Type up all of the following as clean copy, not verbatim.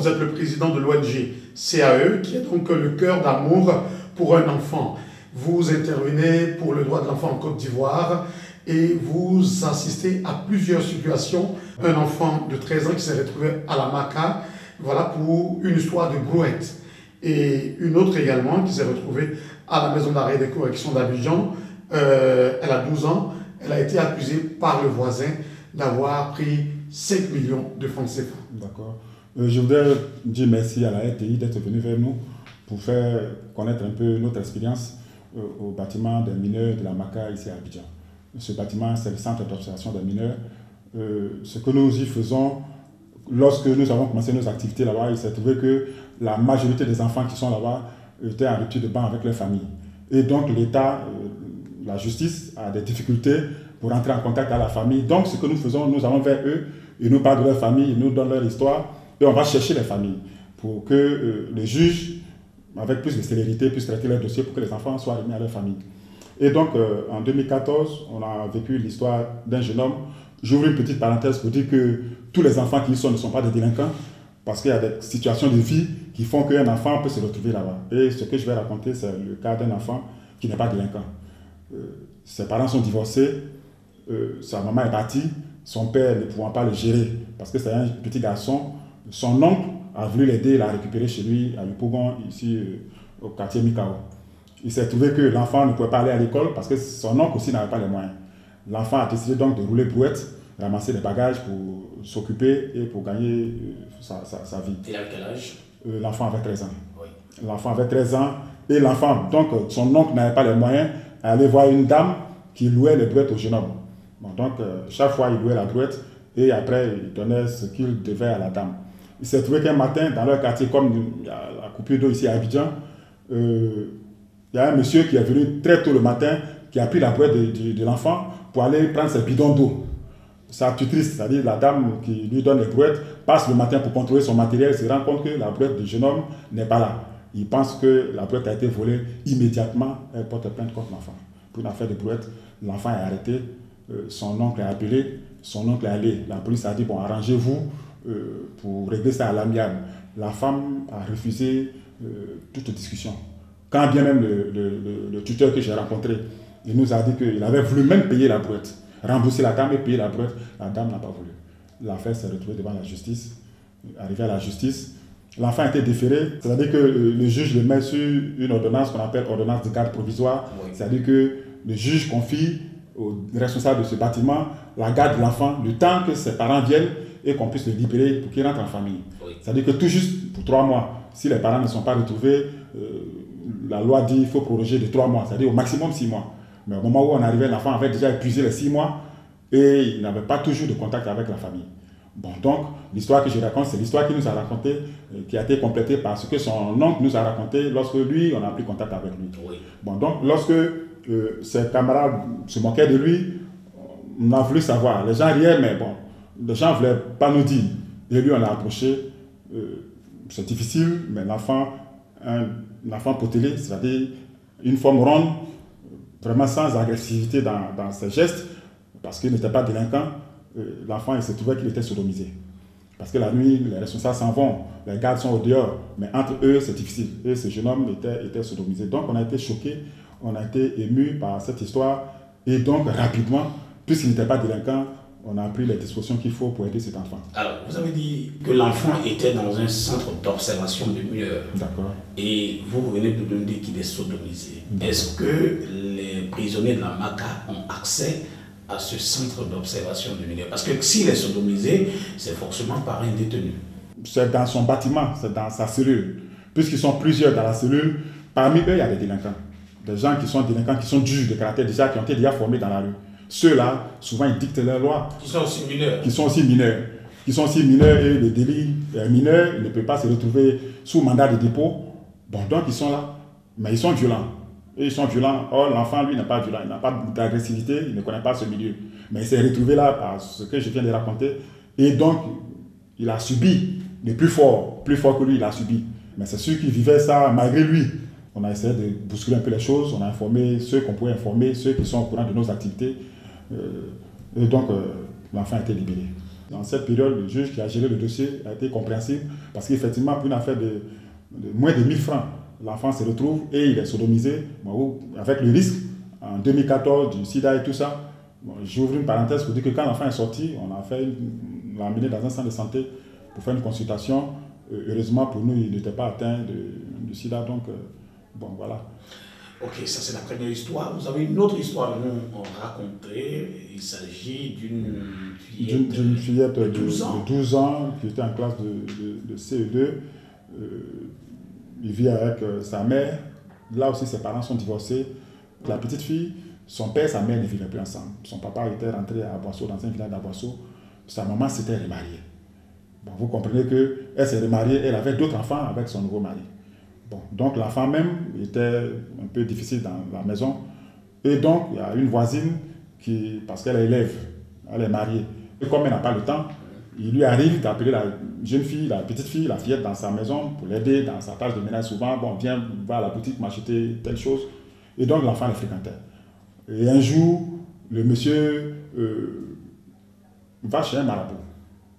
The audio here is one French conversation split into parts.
vous êtes le président de l'ONG CAE, qui est donc le cœur d'amour pour un enfant. Vous intervenez pour le droit de l'enfant en Côte d'Ivoire et vous assistez à plusieurs situations. Un enfant de 13 ans qui s'est retrouvé à la Maca, voilà, pour une histoire de brouette. Et une autre également qui s'est retrouvée à la maison d'arrêt des corrections d'Abidjan. Elle a 12 ans. Elle a été accusée par le voisin d'avoir pris 5 millions de francs CFA. D'accord. Je voudrais dire merci à la RTI d'être venu vers nous pour faire connaître un peu notre expérience au bâtiment des mineurs de la Maca ici à Abidjan. Ce bâtiment, c'est le centre d'observation des mineurs. Ce que nous y faisons, lorsque nous avons commencé nos activités là-bas, il s'est trouvé que la majorité des enfants qui sont là-bas étaient en rupture de ban avec leur famille. Et donc l'État, la justice a des difficultés pour entrer en contact avec la famille. Donc ce que nous faisons, nous allons vers eux, ils nous parlent de leur famille, ils nous donnent leur histoire, et on va chercher les familles pour que les juges, avec plus de célérité, puissent traiter leur dossier pour que les enfants soient remis à leur famille. Et donc en 2014, on a vécu l'histoire d'un jeune homme. J'ouvre une petite parenthèse pour dire que tous les enfants qui y sont ne sont pas des délinquants, parce qu'il y a des situations de vie qui font qu'un enfant peut se retrouver là-bas. Et ce que je vais raconter, c'est le cas d'un enfant qui n'est pas délinquant. Ses parents sont divorcés, sa maman est partie, son père ne pouvant pas le gérer, parce que c'est un petit garçon. Son oncle a voulu l'aider, il l'a récupéré chez lui, à Yopougon, ici au quartier Mikao. Il s'est trouvé que l'enfant ne pouvait pas aller à l'école, parce que son oncle aussi n'avait pas les moyens. L'enfant a décidé donc de rouler brouette, ramasser des bagages pour s'occuper et pour gagner sa vie. Il avait quel âge? L'enfant avait 13 ans. Oui. L'enfant avait 13 ans et l'enfant, donc son oncle n'avait pas les moyens, allait voir une dame qui louait les brouettes au jeune homme. Bon, donc chaque fois il louait la brouette et après il donnait ce qu'il devait à la dame. Il s'est trouvé qu'un matin dans leur quartier, comme il y a la coupure d'eau ici à Abidjan, il y a un monsieur qui est venu très tôt le matin, qui a pris la brouette de l'enfant pour aller prendre ses bidons d'eau. Sa tutrice, c'est-à-dire la dame qui lui donne les brouettes, passe le matin pour contrôler son matériel, se rend compte que la brouette du jeune homme n'est pas là. Il pense que la brouette a été volée. Immédiatement, elle porte plainte contre l'enfant. Pour une affaire de brouette, l'enfant est arrêté, son oncle est appelé, son oncle est allé. La police a dit, bon, arrangez-vous pour régler ça à l'amiable. La femme a refusé toute discussion. Quand bien même le tuteur que j'ai rencontré, il nous a dit qu'il avait voulu même payer la brouette, rembourser la dame et payer la brouette. La dame n'a pas voulu. L'affaire s'est retrouvée devant la justice. Arrivé à la justice, l'enfant a été déféré, c'est-à-dire que le juge le met sur une ordonnance qu'on appelle ordonnance de garde provisoire. Oui. C'est-à-dire que le juge confie au responsable de ce bâtiment la garde de l'enfant, le temps que ses parents viennent et qu'on puisse le libérer pour qu'il rentre en famille. Oui. C'est-à-dire que tout juste pour 3 mois, si les parents ne sont pas retrouvés, la loi dit qu'il faut proroger de 3 mois, c'est-à-dire au maximum 6 mois. Mais au moment où on arrivait, l'enfant avait déjà épuisé les 6 mois et il n'avait pas toujours de contact avec la famille. Bon, donc, l'histoire que je raconte, c'est l'histoire qu'il nous a racontée, qui a été complétée par ce que son oncle nous a raconté lorsque lui, on a pris contact avec lui. Oui. Bon, donc, lorsque ses camarades se moquaient de lui, on a voulu savoir. Les gens riaient, mais bon, les gens ne voulaient pas nous dire. Et lui, on l'a approché. C'est difficile, mais l'enfant, un enfant potelé, c'est-à-dire une forme ronde, vraiment sans agressivité dans ses gestes, parce qu'il n'était pas délinquant. L'enfant, il se trouvait qu'il était sodomisé. Parce que la nuit, les responsables s'en vont, les gardes sont au dehors, mais entre eux, c'est difficile. Et ce jeune homme était sodomisé. Donc, on a été choqués, on a été émus par cette histoire. Et donc, rapidement, puisqu'il n'était pas délinquant, on a pris les dispositions qu'il faut pour aider cet enfant. Alors, vous avez dit que l'enfant était dans un centre d'observation de mineurs. D'accord. Et vous venez de nous dire qu'il est sodomisé. Est-ce que les prisonniers de la Maca ont accès à ce centre d'observation de mineurs? Parce que s'il est sodomisé, c'est forcément par un détenu. C'est dans son bâtiment, c'est dans sa cellule. Puisqu'ils sont plusieurs dans la cellule, parmi eux, il y a des délinquants. Des gens qui sont délinquants, qui sont juges de caractère déjà, qui ont été déjà formés dans la rue. Ceux-là, souvent, ils dictent leurs lois. Qui sont aussi mineurs. Qui sont aussi mineurs. Qui sont aussi mineurs et le délit mineur, il ne peut pas se retrouver sous mandat de dépôt. Bon, donc ils sont là. Mais ils sont violents. Et ils sont violents. Or, l'enfant, lui, n'est pas violent. Il n'a pas d'agressivité, il ne connaît pas ce milieu. Mais il s'est retrouvé là par ce que je viens de raconter. Et donc, il a subi le plus fort que lui, il a subi. Mais c'est sûr qu'il vivait ça malgré lui. On a essayé de bousculer un peu les choses. On a informé ceux qu'on pouvait informer, ceux qui sont au courant de nos activités. Et donc, l'enfant a été libéré. Dans cette période, le juge qui a géré le dossier a été compréhensible parce qu'effectivement, pour une affaire de moins de 1000 francs, l'enfant se retrouve et il est sodomisé, avec le risque, en 2014, du sida et tout ça. Bon, j'ouvre une parenthèse pour dire que quand l'enfant est sorti, on l'a amené dans un centre de santé pour faire une consultation. Heureusement pour nous, il n'était pas atteint de sida, donc bon, voilà. Ok, ça c'est la première histoire. Vous avez une autre histoire à nous raconter. Il s'agit d'une fillette de 12 ans qui était en classe de CE2. Il vit avec sa mère. Là aussi, ses parents sont divorcés. La petite fille, son père et sa mère ne vivaient plus ensemble. Son papa était rentré à Boisseau, dans un village d'Aboisseau. Sa maman s'était remariée. Bon, vous comprenez qu'elle s'est remariée, elle avait d'autres enfants avec son nouveau mari. Bon, donc l'enfant même était un peu difficile dans la maison. Et donc, il y a une voisine qui, parce qu'elle est élève, elle est mariée. Et comme elle n'a pas le temps, il lui arrive d'appeler la jeune fille, la petite fille, la fillette dans sa maison pour l'aider dans sa tâche de ménage. Souvent, bon, viens, va à la boutique m'acheter telle chose. Et donc, l'enfant le fréquentait. Et un jour, le monsieur va chez un marabout.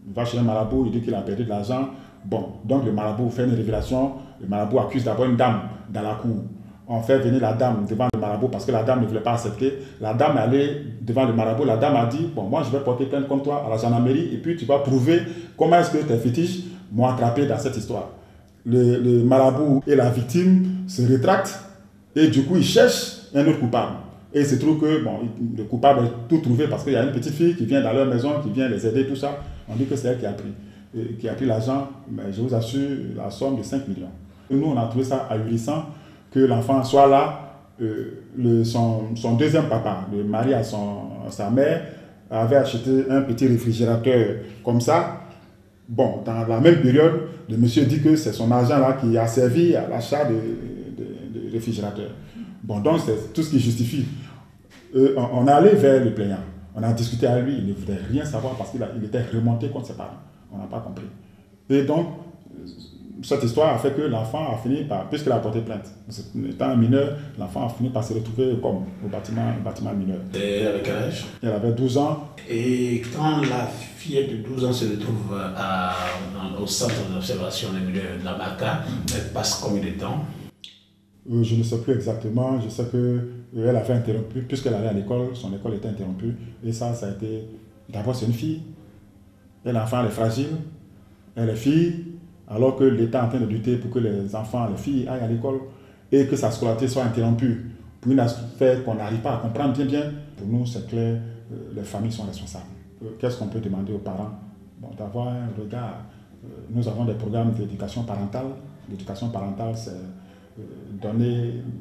Il va chez un marabout, il dit qu'il a perdu de l'argent. Bon, donc le marabout fait une révélation. Le marabout accuse d'abord une dame dans la cour. On fait venir la dame devant le marabout parce que la dame ne voulait pas accepter. La dame est allée devant le marabout. La dame a dit, bon, moi je vais porter plainte contre toi à la gendarmerie et puis tu vas prouver comment est-ce que tes fétiches m'ont attrapé dans cette histoire. Le marabout et la victime se rétractent et du coup ils cherchent un autre coupable. Et il se trouve que bon, le coupable est tout trouvé parce qu'il y a une petite fille qui vient dans leur maison, qui vient les aider, tout ça. On dit que c'est elle qui a pris l'argent, mais je vous assure, la somme de 5 millions. Et nous, on a trouvé ça ahurissant que l'enfant soit là. Son deuxième papa, le mari à sa mère, avait acheté un petit réfrigérateur comme ça. Bon, dans la même période, le monsieur dit que c'est son argent là qui a servi à l'achat de réfrigérateur. Bon, donc c'est tout ce qui justifie. On est allé vers le plaignant. On a discuté avec lui, il ne voulait rien savoir parce qu'il était remonté contre ses parents. On n'a pas compris. Et donc, cette histoire a fait que l'enfant a fini par, puisqu'il a porté plainte, étant un mineur, l'enfant a fini par se retrouver comme au bâtiment mineur. Et avec quel âge? Elle avait 12 ans. Et quand la fillette de 12 ans se retrouve au centre d'observation des mineurs de la MACA, elle passe combien de temps? Je ne sais plus exactement. Je sais qu'elle avait interrompu, puisqu'elle allait à l'école, son école était interrompue. Et ça a été... D'abord, c'est une fille. Et l'enfant, elle est fragile. Elle est fille. Alors que l'État est en train de lutter pour que les enfants, les filles aillent à l'école et que sa scolarité soit interrompue. Pour une affaire qu'on n'arrive pas à comprendre bien, pour nous, c'est clair, les familles sont responsables. Qu'est-ce qu'on peut demander aux parents? Bon, d'avoir un regard. Nous avons des programmes d'éducation parentale. L'éducation parentale, c'est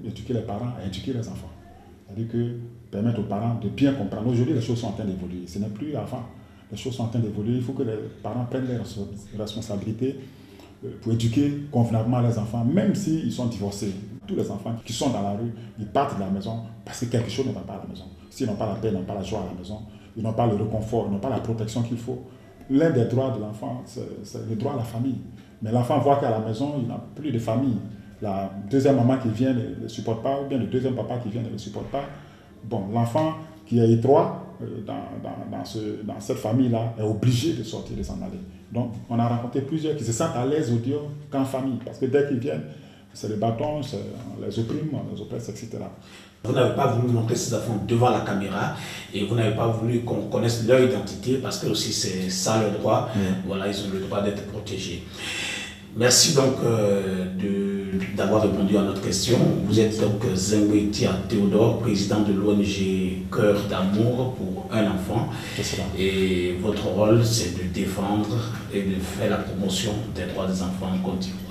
éduquer les parents et éduquer les enfants. C'est-à-dire que permettre aux parents de bien comprendre. Aujourd'hui, les choses sont en train d'évoluer. Ce n'est plus avant. Les choses sont en train d'évoluer. Il faut que les parents prennent leurs responsabilités pour éduquer convenablement les enfants, même s'ils sont divorcés. Tous les enfants qui sont dans la rue, ils partent de la maison parce que quelque chose ne va pas à la maison. S'ils n'ont pas la paix, ils n'ont pas la joie à la maison, ils n'ont pas le réconfort, ils n'ont pas la protection qu'il faut. L'un des droits de l'enfant, c'est le droit à la famille. Mais l'enfant voit qu'à la maison, il n'a plus de famille. La deuxième maman qui vient ne le supporte pas, ou bien le deuxième papa qui vient ne le supporte pas. Bon, l'enfant qui est étroit dans cette famille-là est obligé de sortir, de s'en aller. Donc, on a rencontré plusieurs qui se sentent à l'aise au dehors qu'en famille. Parce que dès qu'ils viennent, c'est le bâton, on les opprime, on les oppresse, etc. Vous n'avez pas voulu montrer ces enfants devant la caméra et vous n'avez pas voulu qu'on connaisse leur identité parce que aussi c'est ça le droit. Voilà, ils ont le droit d'être protégés. Merci donc d'avoir répondu à notre question. Vous êtes donc Zengwetia Théodore, président de l'ONG Cœur d'amour pour un enfant. Et votre rôle, c'est de défendre et de faire la promotion des droits des enfants en Côte d'Ivoire.